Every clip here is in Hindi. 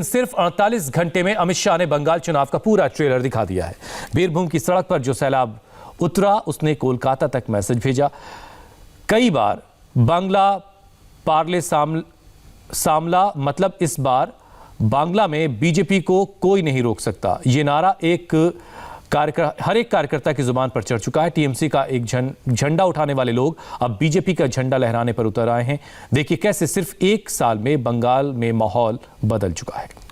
सिर्फ 48 घंटे में अमित शाह ने बंगाल चुनाव का पूरा ट्रेलर दिखा दिया है। बीरभूम की सड़क पर जो सैलाब उतरा उसने कोलकाता तक मैसेज भेजा। कई बार बांग्ला पार्ले सामला मतलब इस बार बांग्ला में बीजेपी को कोई नहीं रोक सकता। ये नारा हर एक कार्यकर्ता की जुबान पर चढ़ चुका है। टीएमसी का एक झंडा उठाने वाले लोग अब बीजेपी का झंडा लहराने पर उतर आए हैं। देखिए कैसे सिर्फ एक साल में बंगाल में माहौल बदल चुका है।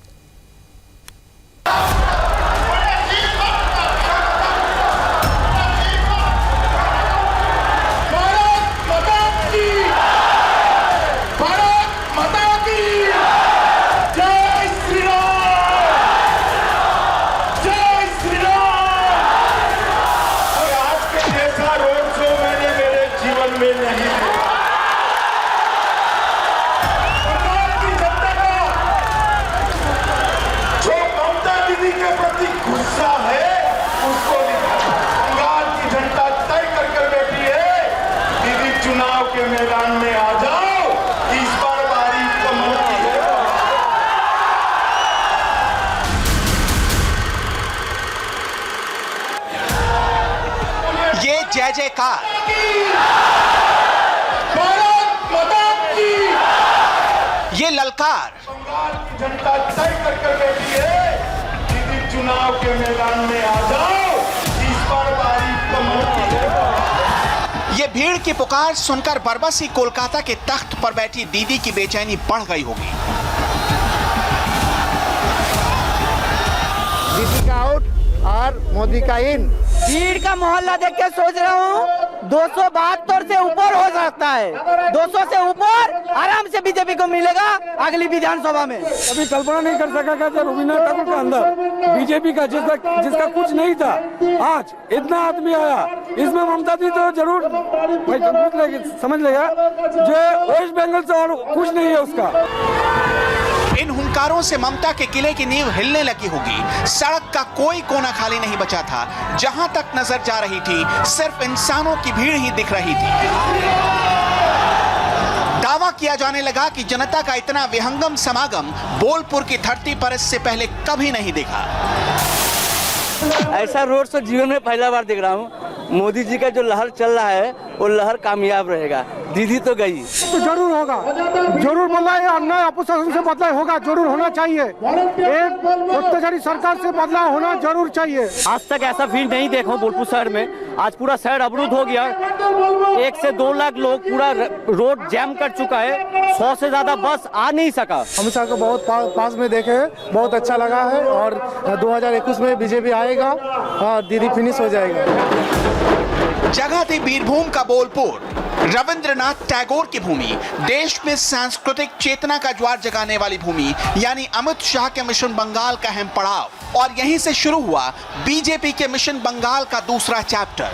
के मैदान में आ जाओ, इस बार बारी कमल की है। ये जय जयकार भारत माता की, ये ललकार बंगाल की जनता तय कर बैठी है। दीदी चुनाव के मैदान में आ जाओ, इस बार बारी कमल की है। ये भीड़ की पुकार सुनकर बरबसी कोलकाता के तख्त पर बैठी दीदी की बेचैनी बढ़ गई होगी। दीदी का आउट और मोदी का इन। भीड़ का मोहल्ला देख के सोच रहा हूँ 272 से ऊपर हो सकता है। 200 से ऊपर आराम से बीजेपी को मिलेगा अगली विधानसभा में। कभी कल्पना नहीं कर सका था रविन्द्रनाथ ठाकुर के अंदर बीजेपी का जिसका कुछ नहीं था, आज इतना आदमी आया। इसमें ममता दी तो जरूर भाई समझ लेगा जो वेस्ट बंगाल से और कुछ नहीं है उसका। इन हुंकारों से ममता के किले की नींव हिलने लगी होगी। सड़क का कोई कोना खाली नहीं बचा था। जहां तक नजर जा रही थी सिर्फ इंसानों की भीड़ ही दिख रही थी। दावा किया जाने लगा कि जनता का इतना विहंगम समागम बोलपुर की धरती पर इससे पहले कभी नहीं देखा। ऐसा रोड शो जीवन में पहला बार देख रहा हूँ। मोदी जी का जो लहर चल रहा है वो लहर कामयाब रहेगा। दीदी तो गई तो जरूर होगा, जरूर बदलाव अन्याय अपोजिशन से बदलाव होगा, जरूर होना चाहिए। एक अत्याचारी सरकार से बदलाव होना जरूर चाहिए। आज तक ऐसा फील्ड नहीं देखा बोलपुर शहर में। आज पूरा शहर अवरुद्ध हो गया। 1 से 2 लाख लोग पूरा रोड जैम कर चुका है। 100 से ज्यादा बस आ नहीं सका। अमित शाह को बहुत पास में देखे, बहुत अच्छा लगा है। और 2021 में बीजेपी आएगा और दीदी फिनिश हो जाएगा। जगह थी बीरभूम का बोलपुर, रविंद्रनाथ टैगोर की भूमि, देश में सांस्कृतिक चेतना का ज्वार जगाने वाली भूमि, यानी अमित शाह के मिशन बंगाल का अहम पड़ाव। और यहीं से शुरू हुआ बीजेपी के मिशन बंगाल का दूसरा चैप्टर।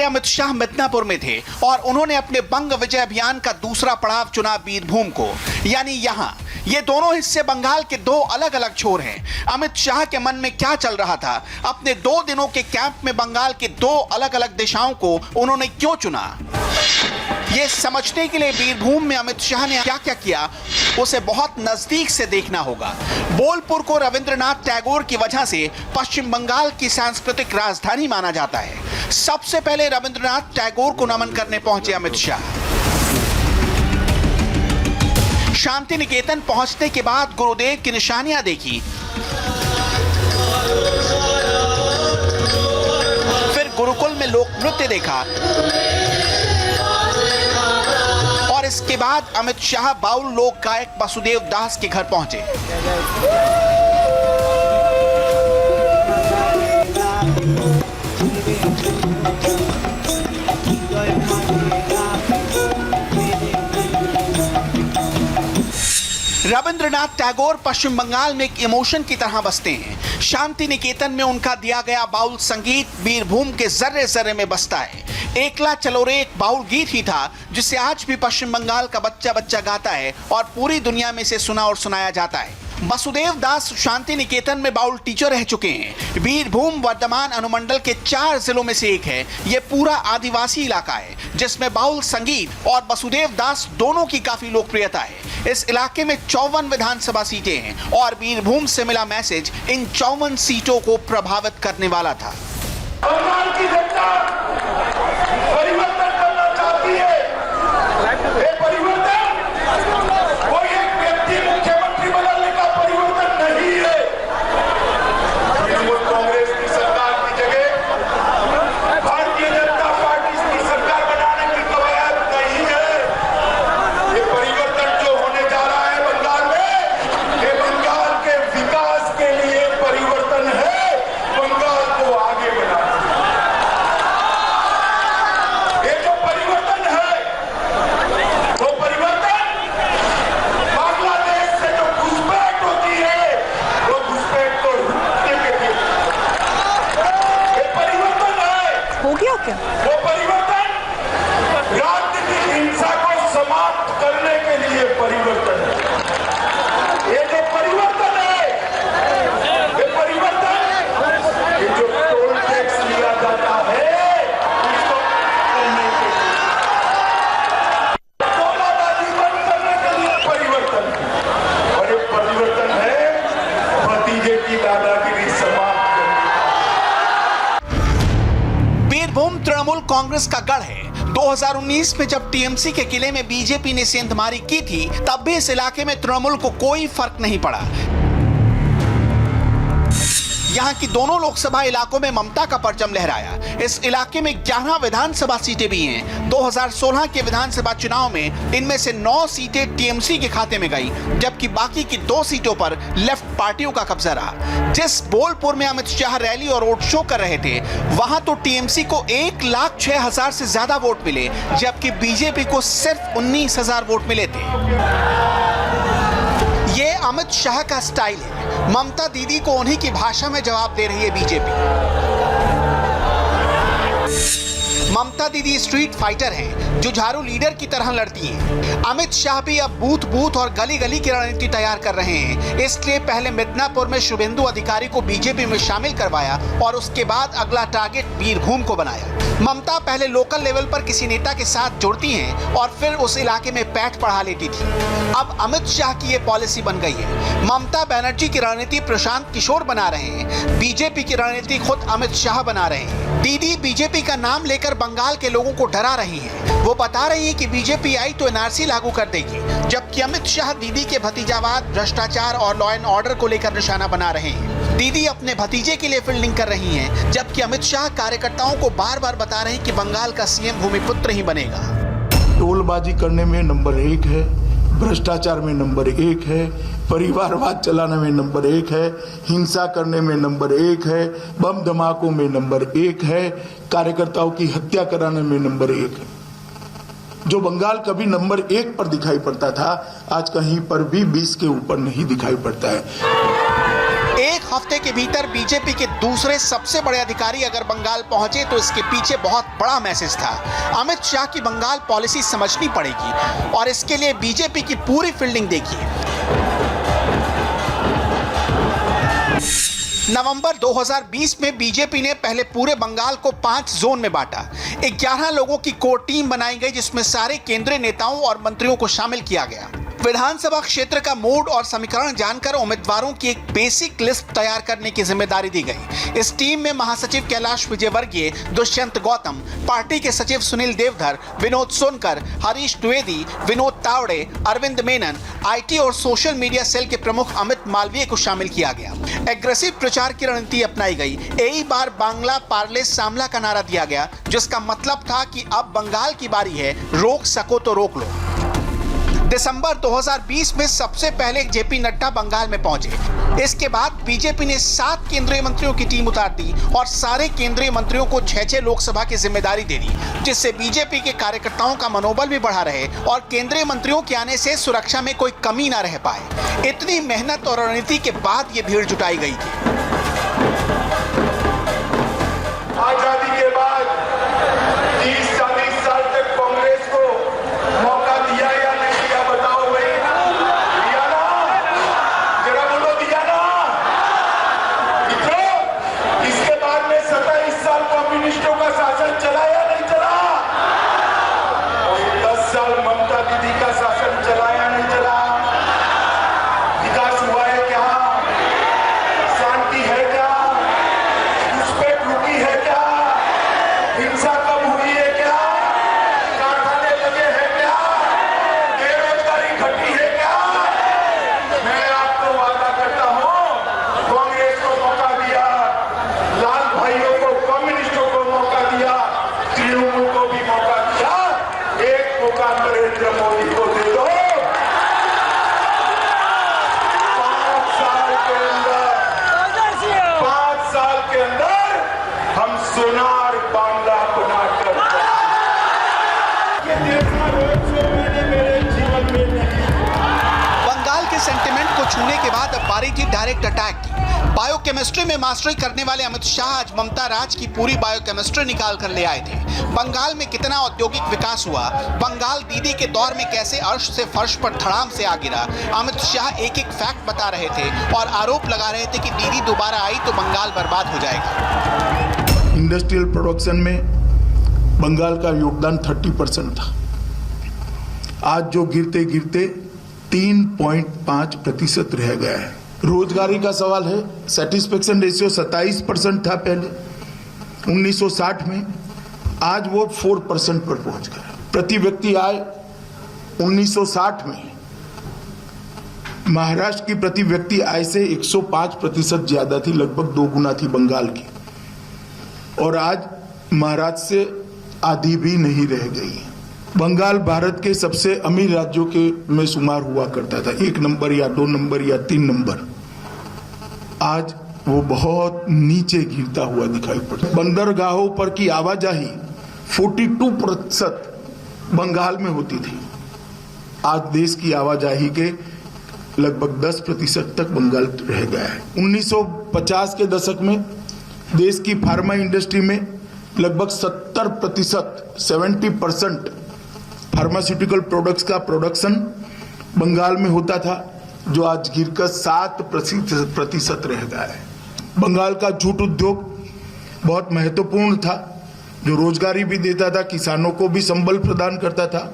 अमित शाह मिदनापुर में थे और उन्होंने अपने बंग विजय अभियान का दूसरा पड़ाव चुना बीरभूम को, यानी यहां। ये दोनों हिस्से बंगाल के 2 अलग अलग छोर हैं। अमित शाह के मन में क्या चल रहा था? अपने 2 दिनों के कैंप में बंगाल के 2 अलग अलग दिशाओं को उन्होंने क्यों चुना? ये समझने के लिए बीरभूम में अमित शाह ने क्या क्या किया उसे बहुत नजदीक से देखना होगा। बोलपुर को रविंद्रनाथ टैगोर की वजह से पश्चिम बंगाल की सांस्कृतिक राजधानी माना जाता है। सबसे पहले रविंद्रनाथ टैगोर को नमन करने पहुंचे अमित शाह। शांति निकेतन पहुंचने के बाद गुरुदेव की निशानियां देखी, फिर गुरुकुल में लोक नृत्य देखा और इसके बाद अमित शाह बाउल लोक गायक वासुदेव दास के घर पहुंचे। रविंद्रनाथ टैगोर पश्चिम बंगाल में एक इमोशन की तरह बसते हैं। शांति निकेतन में उनका दिया गया बाउल संगीत बीरभूम के जर्रे जर्रे में बसता है। एकला चलो रे एक बाउल गीत ही था जिसे आज भी पश्चिम बंगाल का बच्चा बच्चा गाता है और पूरी दुनिया में इसे सुना और सुनाया जाता है। वसुदेव दास शांति निकेतन में बाउल टीचर रह चुके हैं। बीरभूम वर्धमान अनुमंडल के 4 जिलों में से एक है। ये पूरा आदिवासी इलाका है जिसमें बाउल संगीत और वसुदेव दास दोनों की काफी लोकप्रियता है। इस इलाके में 54 विधानसभा सीटें हैं और बीरभूम से मिला मैसेज इन 54 सीटों को प्रभावित करने वाला था। बंगाल की जनता परिवर्तन करना चाहती है। ये परिवर्तन कोई एक व्यक्ति मुख्यमंत्री बदलने का परिवर्तन नहीं है। तृणमूल कांग्रेस की सरकार की जगह भारतीय जनता पार्टी की सरकार बनाने की कवायद नहीं है। ये परिवर्तन जो होने जा रहा है बंगाल में, ये बंगाल के विकास के लिए परिवर्तन है। बंगाल को आगे बढ़ाना। ये जो परिवर्तन है वो परिवर्तन बांग्लादेश से जो घुसपैठ होती है वो घुसपैठ को रुकने के लिए ये परिवर्तन है। हो गया क्या? वो परिवर्तन राजनीतिक हिंसा को समाप्त करने के लिए परिवर्तन है। ये जो परिवर्तन है, ये परिवर्तन, ये जो टोल टैक्स लिया जाता है उसको करने के लिए, तोलाबाजी बंद करने के लिए परिवर्तन है। और ये परिवर्तन है भतीजे की दादागिरी समाप्त करने। बीरभूम तृणमूल कांग्रेस का गढ़ है। 2019 में जब टीएमसी के किले में बीजेपी ने सेंधमारी की थी तब भी इस इलाके में तृणमूल को कोई फर्क नहीं पड़ा। यहाँ की दोनों लोकसभा इलाकों में ममता का परचम लहराया। इस इलाके में 11 विधानसभा सीटें भी हैं। 2016 के विधानसभा चुनाव में इनमें से 9 सीटें टीएमसी के खाते में गई, जबकि बाकी की 2 सीटों पर लेफ्ट पार्टियों का कब्जा रहा। जिस बोलपुर में अमित शाह रैली और रोड शो कर रहे थे वहां तो टीएमसी को 1,06,000 से ज्यादा वोट मिले, जबकि बीजेपी को सिर्फ 19,000 वोट मिले थे। ये अमित शाह का स्टाइल है। ममता दीदी को उन्हीं की भाषा में जवाब दे रही है बीजेपी। ममता दीदी स्ट्रीट फाइटर हैं, जुझारू लीडर की तरह लड़ती हैं। अमित शाह भी अब बूथ बूथ और गली गली की रणनीति तैयार कर रहे हैं। इसलिए पहले मिदनापुर में शुभेंदु अधिकारी को बीजेपी में शामिल करवाया और उसके बाद अगला टारगेट बीरभूम को बनाया। ममता पहले लोकल लेवल पर किसी नेता के साथ जुड़ती हैं और फिर उस इलाके में पैठ पढ़ा लेती थी। अब अमित शाह की ये पॉलिसी बन गई है। ममता बनर्जी की रणनीति प्रशांत किशोर बना रहे हैं, बीजेपी की रणनीति खुद अमित शाह बना रहे हैं। दीदी बीजेपी का नाम लेकर बंगाल के लोगों को डरा रही हैं। वो बता रही है कि बीजेपी आई तो एनआरसी लागू कर देगी, जबकि अमित शाह दीदी के भतीजावाद, भ्रष्टाचार और लॉ एंड ऑर्डर को लेकर निशाना बना रहे हैं। दीदी अपने भतीजे के लिए फील्डिंग कर रही हैं, जबकि अमित शाह कार्यकर्ताओं को बार बार बता रहे हैं कि बंगाल का सीएम भूमिपुत्र ही बनेगा। टोलबाजी करने में नंबर 1 है, भ्रष्टाचार में नंबर 1 है, परिवारवाद चलाने में नंबर 1 है, हिंसा करने में नंबर 1 है, बम धमाकों में नंबर 1 है, कार्यकर्ताओं की हत्या कराने में नंबर 1 है। जो बंगाल कभी नंबर 1 पर दिखाई पड़ता था, आज कहीं पर भी 20 के ऊपर नहीं दिखाई पड़ता है। एक हफ्ते के भीतर बीजेपी के दूसरे सबसे बड़े अधिकारी अगर बंगाल पहुंचे तो इसके पीछे बहुत बड़ा मैसेज था। अमित शाह की बंगाल पॉलिसी समझनी पड़ेगी और इसके लिए बीजेपी की पूरी फील्डिंग देखिए। नवंबर 2020 में बीजेपी ने पहले पूरे बंगाल को 5 जोन में बांटा। 11 लोगों की कोर टीम बनाई गई जिसमें सारे केंद्रीय नेताओं और मंत्रियों को शामिल किया गया। विधानसभा क्षेत्र का मोड और समीकरण जानकर उम्मीदवारों की एक बेसिक लिस्ट तैयार करने की जिम्मेदारी दी गई। इस टीम में महासचिव कैलाश विजयवर्गीय, दुष्यंत गौतम, पार्टी के सचिव सुनील देवधर, विनोद सोनकर, हरीश द्विवेदी, विनोद तावड़े, अरविंद मेनन, आईटी और सोशल मीडिया सेल के प्रमुख अमित मालवीय को शामिल किया गया। एग्रेसिव प्रचार की रणनीति अपनाई गई। यही बार बांग्ला पार्ले सामला का नारा दिया गया, जिसका मतलब था कि अब बंगाल की बारी है, रोक सको तो रोक लो। दिसंबर 2020 में सबसे पहले जेपी नड्डा बंगाल में पहुंचे। इसके बाद बीजेपी ने 7 केंद्रीय मंत्रियों की टीम उतार दी और सारे केंद्रीय मंत्रियों को 6-6 लोकसभा की जिम्मेदारी दे दी, जिससे बीजेपी के कार्यकर्ताओं का मनोबल भी बढ़ा रहे और केंद्रीय मंत्रियों के आने से सुरक्षा में कोई कमी ना रह पाए। इतनी मेहनत और रणनीति के बाद ये भीड़ जुटाई गई थी। आजादी के बाद 30-40 साल तक कांग्रेस को मौका दिया या नहीं दिया, बताओ भाई। दिया ना? जरा बोलो। डायरेक्ट अटैक की। बायोकेमिस्ट्री में मास्टरी करने वाले अमित शाह आज ममता राज की पूरी बायोकेमिस्ट्री निकाल कर ले आए थे। बंगाल में कितना औद्योगिक विकास हुआ, बंगाल दीदी के दौर में कैसे अर्श से फर्श पर धड़ाम से आ गिरा, अमित शाह एक एक फैक्ट बता रहे थे और आरोप लगा रहे थे कि दीदी दोबारा आई तो बंगाल बर्बाद हो जाएगा। इंडस्ट्रियल प्रोडक्शन में बंगाल का योगदान 30% था। आज जो गिरते गिरते 3.5% रह गया है। रोजगारी का सवाल है, सेटिस्फेक्शन रेशियो 27% था पहले 1960 में, आज वो 4% पर पहुंच गया। प्रति व्यक्ति आय 1960 में महाराष्ट्र की प्रति व्यक्ति आय से 105% ज्यादा थी, लगभग 2 गुना थी बंगाल की, और आज महाराष्ट्र से आधी भी नहीं रह गई। बंगाल भारत के सबसे अमीर राज्यों के में शुमार हुआ करता था, 1 नंबर या 2 नंबर या 3 नंबर। आज वो बहुत नीचे गिरता हुआ दिखाई पड़ता। बंदरगाहों पर की आवाजाही 42% बंगाल में होती थी, आज देश की आवाजाही के लगभग 10% तक बंगाल रह गया है। 1950 के दशक में देश की फार्मा इंडस्ट्री में लगभग 70% फार्मास्यूटिकल प्रोडक्ट्स का प्रोडक्शन बंगाल में होता था, जो आज गिरकर 7% रह गया है। बंगाल का जूट उद्योग बहुत महत्वपूर्ण था, जो रोजगारी भी देता था, किसानों को भी संबल प्रदान करता था।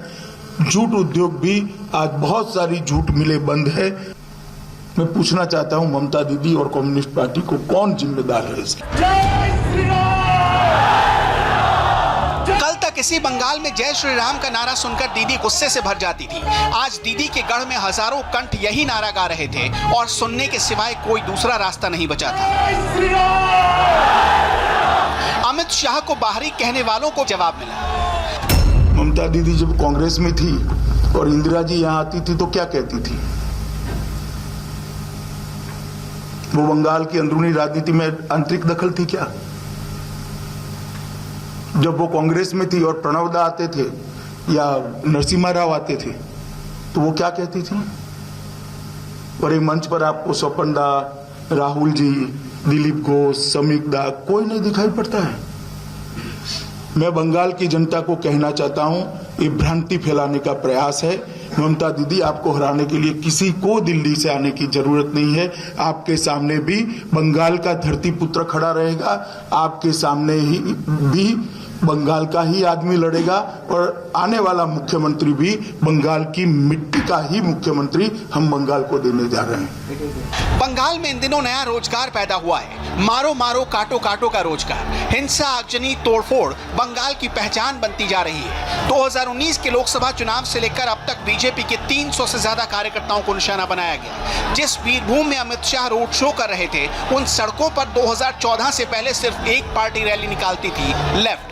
जूट उद्योग भी आज बहुत सारी जूट मिलें बंद है। मैं पूछना चाहता हूं ममता दीदी और कम्युनिस्ट पार्टी को, कौन जिम्मेदार है इसके? कल तक इसी बंगाल में जय श्री राम का नारा सुनकर दीदी गुस्से से भर जाती थी। आज दीदी के गढ़ में हजारों कंठ यही नारा गा रहे थे और सुनने के सिवाय कोई दूसरा रास्ता नहीं बचा था। अमित शाह को बाहरी कहने वालों को जवाब मिला। ममता दीदी जब कांग्रेस में थी और इंदिरा जी यहाँ आती थी तो क्या कहती थी? वो बंगाल की अंदरूनी राजनीति में आंतरिक दखल थी क्या? जब वो कांग्रेस में थी और प्रणव दा आते थे या नरसिम्हा राव आते थे तो वो क्या कहती थी? और एक मंच पर आपको स्वपन दा, राहुल जी, दिलीप घोष, समीक दा कोई नहीं दिखाई पड़ता है। मैं बंगाल की जनता को कहना चाहता हूं, ये भ्रांति फैलाने का प्रयास है। ममता दीदी, आपको हराने के लिए किसी को दिल्ली से आने की जरूरत नहीं है। आपके सामने भी बंगाल का धरती पुत्र खड़ा रहेगा, आपके सामने ही भी बंगाल का ही आदमी लड़ेगा और आने वाला मुख्यमंत्री भी बंगाल की मिट्टी का ही मुख्यमंत्री हम बंगाल को देने जा रहे हैं। बंगाल में इन दिनों नया रोजगार पैदा हुआ है, मारो मारो काटो काटो का रोजगार। हिंसा, आगजनी, तोड़फोड़ बंगाल की पहचान बनती जा रही है। 2019 के लोकसभा चुनाव से लेकर अब तक बीजेपी के 300 से ज्यादा कार्यकर्ताओं को निशाना बनाया गया। जिस वीरभूमि में अमित शाह रोड शो कर रहे थे, उन सड़कों पर 2014 से पहले सिर्फ एक पार्टी रैली निकालती थी, लेफ्ट।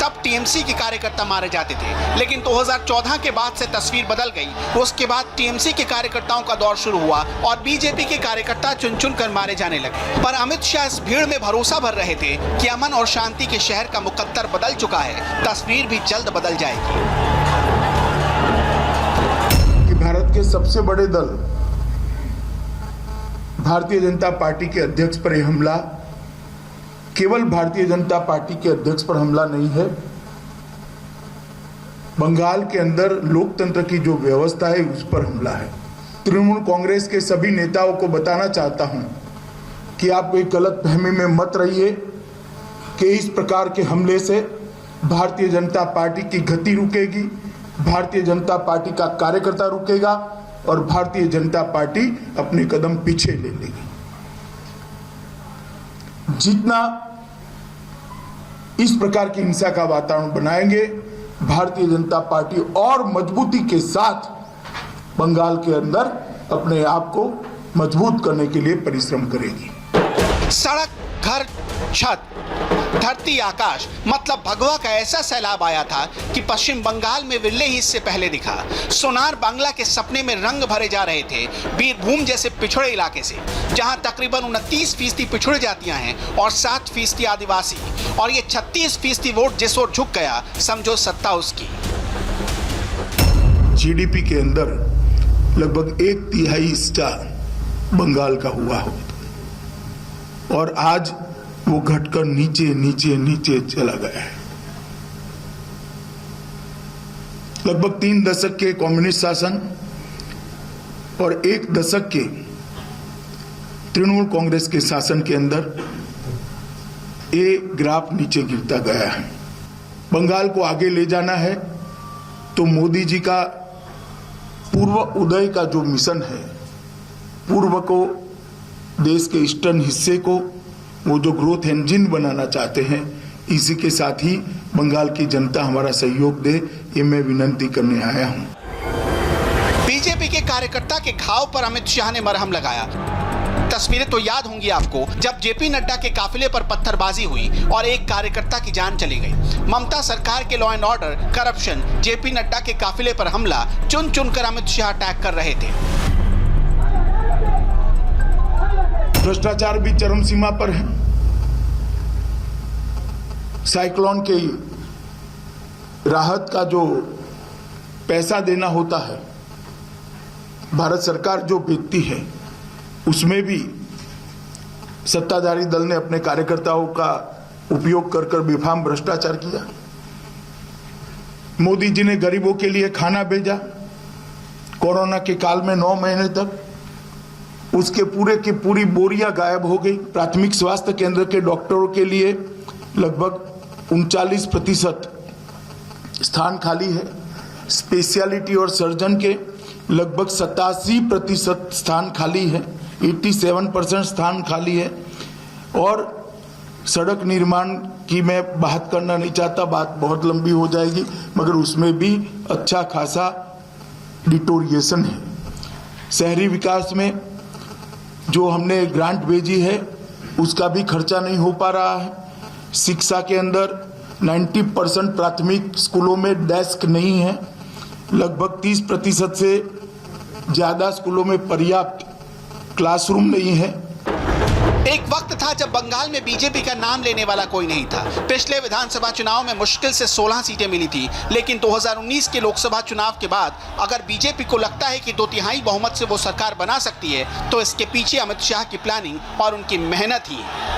तब टीएमसी के कार्यकर्ता मारे जाते थे, लेकिन 2014 के बाद से तस्वीर बदल गई। उसके बाद टीएमसी के कार्यकर्ताओं का दौर शुरू हुआ और बीजेपी के कार्यकर्ता चुन चुन कर मारे जाने लगे। पर अमित शाह इस भीड़ में भरोसा भर रहे थे कि अमन और शांति के शहर का मुकद्दर बदल चुका है, तस्वीर भी जल्द बदल जाएगी। कि भारत के सबसे बड़े दल भारतीय जनता पार्टी के अध्यक्ष पर यह हमला केवल भारतीय जनता पार्टी के अध्यक्ष पर हमला नहीं है, बंगाल के अंदर लोकतंत्र की जो व्यवस्था है उस पर हमला है। तृणमूल कांग्रेस के सभी नेताओं को बताना चाहता हूं कि आप एक गलतफहमी में मत रहिए कि इस प्रकार के हमले से भारतीय जनता पार्टी की गति रुकेगी, भारतीय जनता पार्टी का कार्यकर्ता रुकेगा और भारतीय जनता पार्टी अपने कदम पीछे ले लेगी। जितना इस प्रकार की हिंसा का वातावरण बनाएंगे, भारतीय जनता पार्टी और मजबूती के साथ बंगाल के अंदर अपने आप को मजबूत करने के लिए परिश्रम करेगी। सड़क, घर, छत, धरती, आकाश, मतलब भगवा का ऐसा सैलाब आया था कि पश्चिम बंगाल में विरले ही इससे पहले दिखा। सोनार बांग्ला के सपने में रंग भरे जा रहे थे बीरभूम जैसे पिछड़े इलाके से, जहां तकरीबन 29% पिछड़े जातियां हैं और 7% आदिवासी, और ये 36% वोट जिस ओर झुक गया, समझो सत्ता उसकी। जीडीपी के अंदर लगभग 1/3 हिस्सा बंगाल का हुआ होता, और आज वो घटकर नीचे नीचे नीचे चला गया है। लगभग 3 दशक के कम्युनिस्ट शासन और 1 दशक के तृणमूल कांग्रेस के शासन के अंदर ये ग्राफ नीचे गिरता गया है। बंगाल को आगे ले जाना है तो मोदी जी का पूर्व उदय का जो मिशन है, पूर्व को देश के ईस्टर्न हिस्से को वो जो ग्रोथ इंजन बनाना चाहते हैं, इसी के साथ ही बंगाल की जनता हमारा सहयोग दे, ये मैं विनती करने आया हूं। बीजेपी के कार्यकर्ता के घाव पर अमित शाह ने मरहम लगाया। तस्वीरें तो याद होंगी आपको, जब जेपी नड्डा के काफिले पर पत्थरबाजी हुई और एक कार्यकर्ता की जान चली गई। ममता सरकार के law and order, corruption, JP Nadda के काफिले पर हमला, चुन चुनकर अमित शाह अटैक कर रहे थे। भ्रष्टाचार भी चरम सीमा पर है। साइक्लोन के राहत का जो पैसा देना होता है, भारत सरकार जो भेजती है, उसमें भी सत्ताधारी दल ने अपने कार्यकर्ताओं का उपयोग कर कर बेफाम भ्रष्टाचार किया। मोदी जी ने गरीबों के लिए खाना भेजा, कोरोना के काल में 9 महीने तक उसके पूरे की पूरी बोरियां गायब हो गई। प्राथमिक स्वास्थ्य केंद्र के डॉक्टरों के लिए लगभग 39% स्थान खाली है। स्पेशलिटी और सर्जन के लगभग 87% स्थान खाली है, 87% स्थान खाली है। और सड़क निर्माण की मैं बात करना नहीं चाहता, बात बहुत लंबी हो जाएगी, मगर उसमें भी अच्छा खासा डिटोरिएशन है। शहरी विकास में जो हमने ग्रांट भेजी है, उसका भी खर्चा नहीं हो पा रहा है। शिक्षा के अंदर 90% प्राथमिक स्कूलों में डेस्क नहीं है। लगभग 30% से ज्यादा स्कूलों में पर्याप्त क्लासरूम नहीं है। एक वक्त था जब बंगाल में बीजेपी का नाम लेने वाला कोई नहीं था। पिछले विधानसभा चुनाव में मुश्किल से 16 सीटें मिली थी, लेकिन 2019 के लोकसभा चुनाव के बाद अगर बीजेपी को लगता है कि 2/3 बहुमत से वो सरकार बना सकती है, तो इसके पीछे अमित शाह की प्लानिंग और उनकी मेहनत ही है।